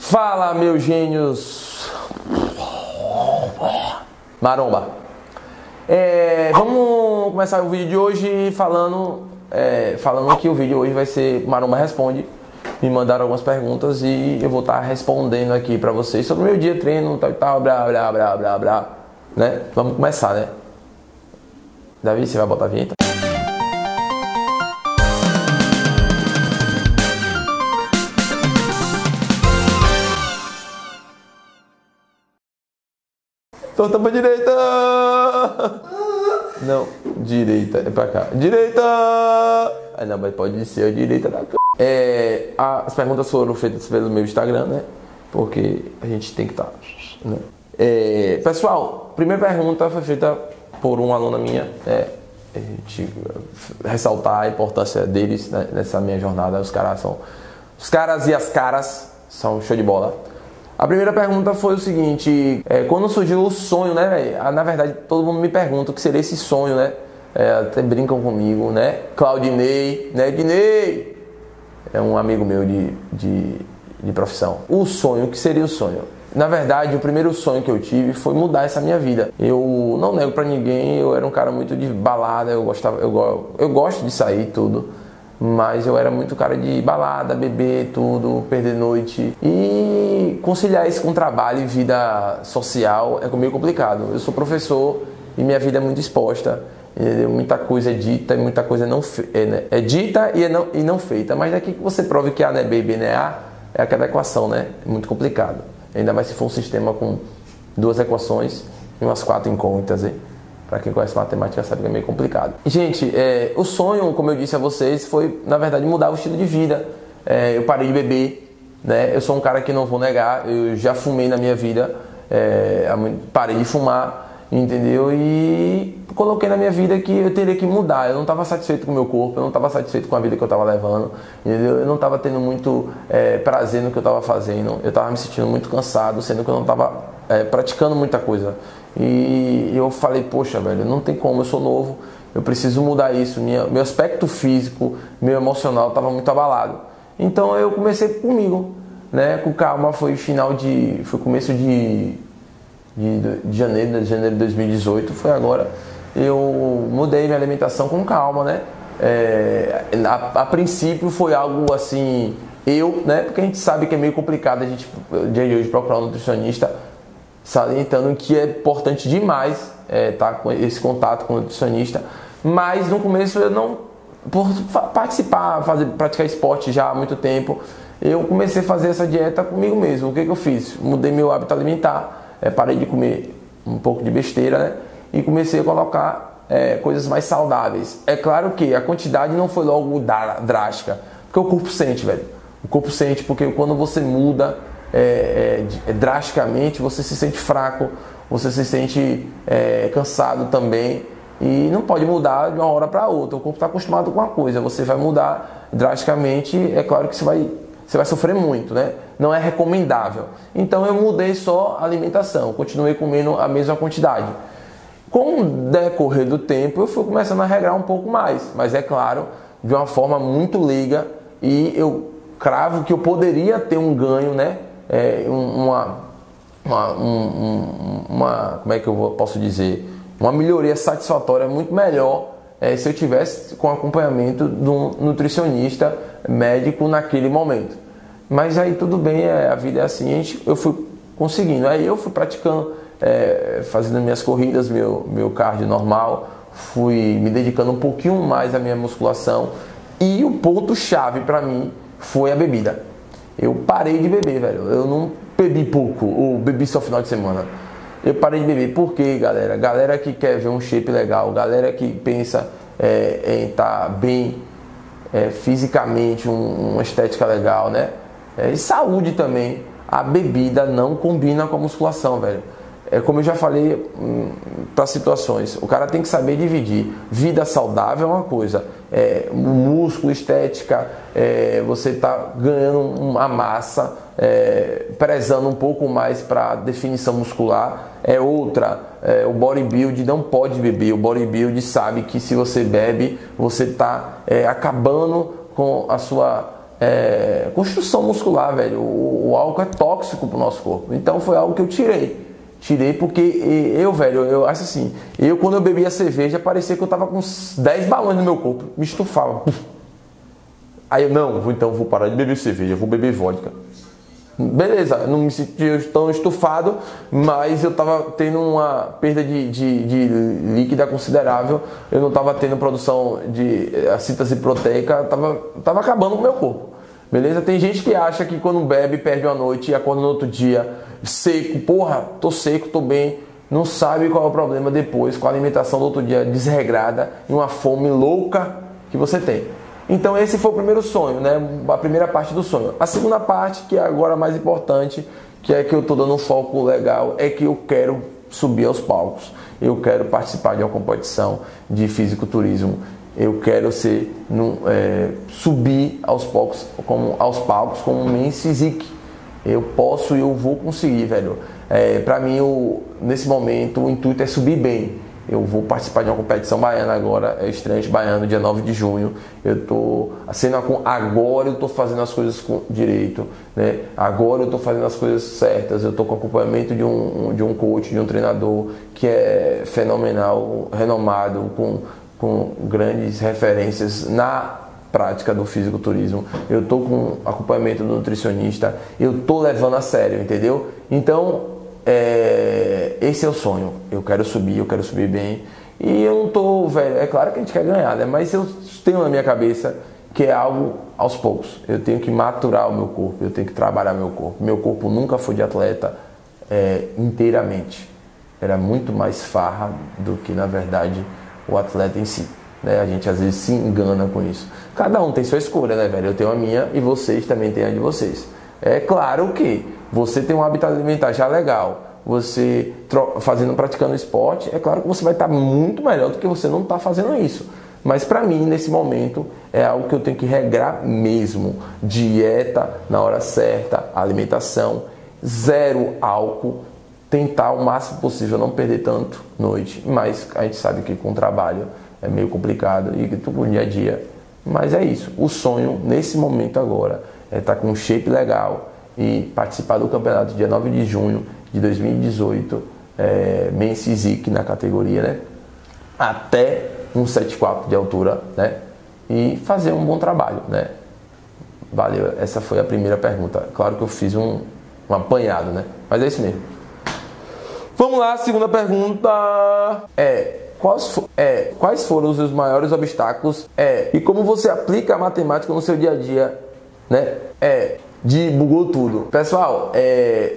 Fala, meus gênios. Maromba. Vamos começar o vídeo de hoje falando que o vídeo hoje vai ser Maromba Responde. Me mandaram algumas perguntas e eu vou estar respondendo aqui pra vocês sobre o meu dia treino, tal e tal, blá blá blá blá blá, né? Vamos começar, né? Davi, você vai botar a vinheta? Torta pra direita! Não, direita, é pra cá. Direita! Ah, não, mas pode ser a direita da as perguntas foram feitas pelo meu Instagram, né? Porque a gente tem que estar, né? Pessoal, primeira pergunta foi feita por uma aluna minha, a gente ressaltar a importância deles, né, nessa minha jornada. Os caras e as caras são show de bola. A primeira pergunta foi o seguinte: quando surgiu o sonho, né, véio? Na verdade, todo mundo me pergunta o que seria esse sonho, né? Até brincam comigo, né? Claudinei, né? Dinei é um amigo meu de profissão. O sonho, o que seria o sonho? Na verdade, o primeiro sonho que eu tive foi mudar essa minha vida. Eu não nego pra ninguém, eu era um cara muito de balada, eu gosto de sair tudo, mas eu era muito cara de balada, beber tudo, perder noite. E conciliar isso com trabalho e vida social é meio complicado. Eu sou professor e minha vida é muito exposta. Muita coisa é dita e muita coisa é dita e não feita. Mas daqui que você prove que A não é B, B não é A, é aquela equação, né? É muito complicado. Ainda mais se for um sistema com duas equações e umas 4 incógnitas, hein? Para quem conhece matemática sabe que é meio complicado. Gente, o sonho, como eu disse a vocês, foi, na verdade, mudar o estilo de vida. Eu parei de beber, né? Eu sou um cara que não vou negar, eu já fumei na minha vida, parei de fumar, entendeu? E coloquei na minha vida que eu teria que mudar. Eu não estava satisfeito com o meu corpo, eu não estava satisfeito com a vida que eu estava levando, entendeu? Eu não estava tendo muito prazer no que eu estava fazendo, eu estava me sentindo muito cansado, sendo que eu não estava praticando muita coisa. E eu falei, poxa, velho, não tem como, eu sou novo, eu preciso mudar isso. Meu aspecto físico, meu emocional estava muito abalado. Então eu comecei comigo, né? Com calma, foi começo de janeiro de 2018, foi agora. Eu mudei minha alimentação com calma, né? A princípio foi algo assim, né? Porque a gente sabe que é meio complicado a gente, dia de hoje, procurar um nutricionista, salientando que é importante demais tá com esse contato com o nutricionista. Mas no começo eu não, por praticar esporte já há muito tempo, eu comecei a fazer essa dieta comigo mesmo. O que eu fiz? Mudei meu hábito alimentar, parei de comer um pouco de besteira, né? E comecei a colocar coisas mais saudáveis. É claro que a quantidade não foi logo drástica, porque o corpo sente, velho. O corpo sente, porque quando você muda drasticamente, você se sente fraco, você se sente cansado também, e não pode mudar de uma hora para outra. O corpo está acostumado com uma coisa, você vai mudar drasticamente, é claro que você vai sofrer muito, né? Não é recomendável. Então eu mudei só a alimentação, continuei comendo a mesma quantidade. Com o decorrer do tempo eu fui começando a regrar um pouco mais, mas é claro, de uma forma muito leiga, e eu cravo que eu poderia ter um ganho, né? Como é que eu posso dizer? Uma melhoria satisfatória muito melhor se eu tivesse com acompanhamento de um nutricionista médico naquele momento. Mas aí tudo bem, a vida é assim, eu fui conseguindo. Aí eu fui praticando, fazendo minhas corridas, meu cardio normal, fui me dedicando um pouquinho mais à minha musculação, e o ponto-chave para mim foi a bebida. Eu parei de beber, velho. Eu não bebi pouco, ou bebi só final de semana. Eu parei de beber. Por quê, galera? Galera que quer ver um shape legal, galera que pensa em estar bem fisicamente, uma estética legal, né? E saúde também. A bebida não combina com a musculação, velho. Como eu já falei para situações, o cara tem que saber dividir. Vida saudável é uma coisa, músculo, estética, você tá ganhando uma massa, prezando um pouco mais para definição muscular, é outra. O bodybuild não pode beber, o bodybuild sabe que se você bebe, você tá acabando com a sua construção muscular, velho. O álcool é tóxico pro nosso corpo. Então foi algo que eu tirei. Tirei porque eu acho assim, quando eu bebia cerveja, parecia que eu tava com uns 10 balões no meu corpo, me estufava. Aí eu vou parar de beber cerveja, vou beber vodka. Beleza, não me sentia tão estufado, mas eu tava tendo uma perda de líquida considerável, eu não tava tendo produção de síntese proteica, tava acabando com o meu corpo. Beleza? Tem gente que acha que quando bebe, perde uma noite e acorda no outro dia seco, porra, tô seco, tô bem, não sabe qual é o problema depois com a alimentação do outro dia desregrada e uma fome louca que você tem. Então esse foi o primeiro sonho, né? A primeira parte do sonho. A segunda parte, que é agora a mais importante, que é que eu tô dando um foco legal, é que eu quero subir aos palcos. Eu quero participar de uma competição de fisiculturismo. Eu quero subir aos palcos como um Men's Physique. Eu posso e eu vou conseguir, velho. Pra mim, nesse momento, o intuito é subir bem. Eu vou participar de uma competição baiana agora, Estreante Baiano, dia 9 de junho. Agora eu tô fazendo as coisas direito, né? Agora eu tô fazendo as coisas certas. Eu tô com acompanhamento de um coach, de um treinador que é fenomenal, renomado, com grandes referências na prática do fisiculturismo. Eu tô com acompanhamento do nutricionista. Eu tô levando a sério, entendeu? Então, esse é o sonho. Eu quero subir bem. E eu não tô, velho, é claro que a gente quer ganhar, né? Mas eu tenho na minha cabeça que é algo aos poucos. Eu tenho que maturar o meu corpo, eu tenho que trabalhar meu corpo. Meu corpo nunca foi de atleta inteiramente. Era muito mais farra do que, na verdade, o atleta em si, né? A gente às vezes se engana com isso. Cada um tem sua escolha, né, velho? Eu tenho a minha e vocês também têm a de vocês. É claro que você tem um hábito alimentar já legal, você praticando esporte, é claro que você vai estar muito melhor do que você não está fazendo isso. Mas para mim, nesse momento, é algo que eu tenho que regrar mesmo. Dieta na hora certa, alimentação, zero álcool, tentar o máximo possível não perder tanto noite, mas a gente sabe que com o trabalho é meio complicado e com o dia a dia. Mas é isso, o sonho nesse momento agora é estar com um shape legal e participar do campeonato dia 9 de junho de 2018, Men's Physique na categoria, né? Até 1,74 de altura, né? E fazer um bom trabalho, né? Valeu, essa foi a primeira pergunta. Claro que eu fiz um apanhado, né? Mas é isso mesmo. Vamos lá, segunda pergunta. Quais foram os seus maiores obstáculos? E como você aplica a matemática no seu dia a dia, né? Bugou tudo. Pessoal,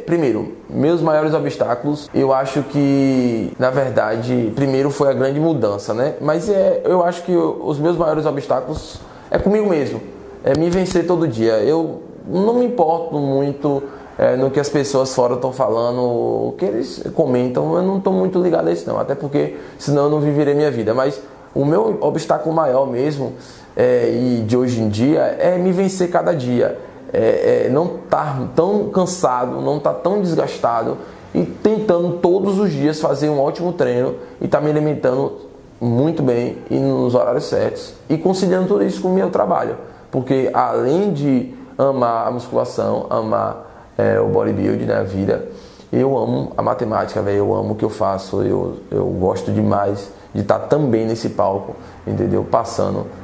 primeiro, meus maiores obstáculos, eu acho que, na verdade, primeiro foi a grande mudança, né? Mas eu acho que os meus maiores obstáculos é comigo mesmo. É me vencer todo dia. Eu não me importo muito no que as pessoas fora estão falando, o que eles comentam, eu não estou muito ligado a isso não, até porque senão eu não viverei minha vida. Mas o meu obstáculo maior mesmo, e de hoje em dia, é me vencer cada dia. Não estar tão cansado, não estar tão desgastado e tentando todos os dias fazer um ótimo treino e estar me alimentando muito bem e nos horários certos e conciliando tudo isso com o meu trabalho, porque além de amar a musculação, amar o bodybuilding na vida, eu amo a matemática, velho. Eu amo o que eu faço, eu gosto demais de estar também nesse palco, entendeu?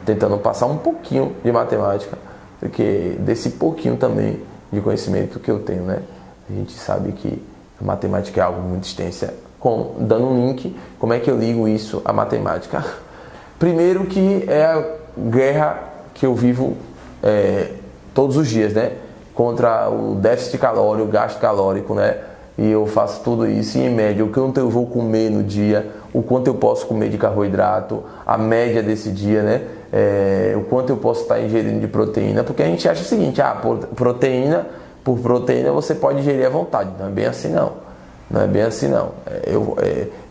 Tentando passar um pouquinho de matemática, porque desse pouquinho também de conhecimento que eu tenho, né? A gente sabe que a matemática é algo muito extensa. Dando um link, como é que eu ligo isso à matemática? Primeiro que é a guerra que eu vivo todos os dias, né? Contra o déficit calórico, o gasto calórico, né? E eu faço tudo isso e, em média, o quanto eu vou comer no dia, o quanto eu posso comer de carboidrato, a média desse dia, né? O quanto eu posso estar ingerindo de proteína, porque a gente acha o seguinte, por proteína você pode ingerir à vontade. Não é bem assim não. Não é bem assim não.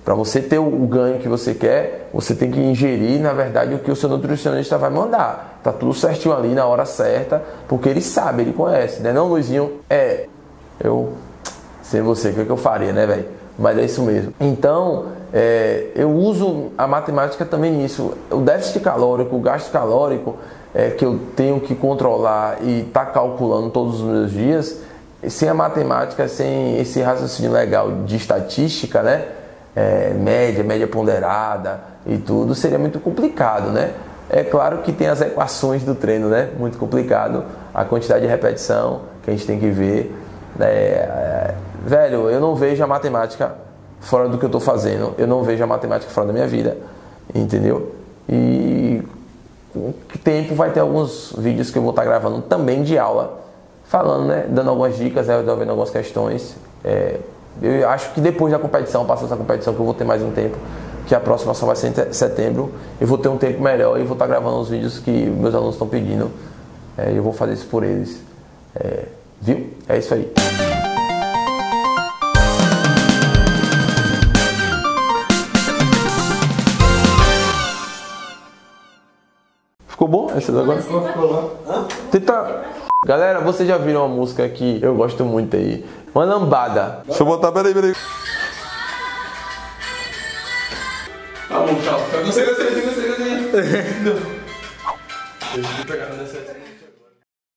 Para você ter o ganho que você quer, você tem que ingerir, na verdade, o que o seu nutricionista vai mandar. Tá tudo certinho ali na hora certa, porque ele sabe, ele conhece, né? Não, Luizinho? Sem você, o que eu faria, né, velho? mas é isso mesmo. Então, eu uso a matemática também nisso. O déficit calórico, o gasto calórico que eu tenho que controlar e estar calculando todos os meus dias, sem a matemática, sem esse raciocínio legal de estatística, né? Média ponderada e tudo, seria muito complicado, né? É claro que tem as equações do treino, né? Muito complicado, a quantidade de repetição que a gente tem que ver. Velho, eu não vejo a matemática fora do que eu estou fazendo, eu não vejo a matemática fora da minha vida, entendeu? E com o tempo vai ter alguns vídeos que eu vou estar gravando também de aula, falando, né? Dando algumas dicas, resolvendo algumas questões. Eu acho que depois da competição, passando essa competição, que eu vou ter mais um tempo, que a próxima só vai ser em setembro, eu vou ter um tempo melhor e vou estar gravando os vídeos que meus alunos estão pedindo. Eu vou fazer isso por eles. Viu? É isso aí. Ficou bom essa agora? Ficou lá. Tenta... Galera, vocês já viram uma música que eu gosto muito aí? Uma lambada. Deixa eu botar, peraí. Tá bom, tchau. Gostei. Deixa eu pegar nessa.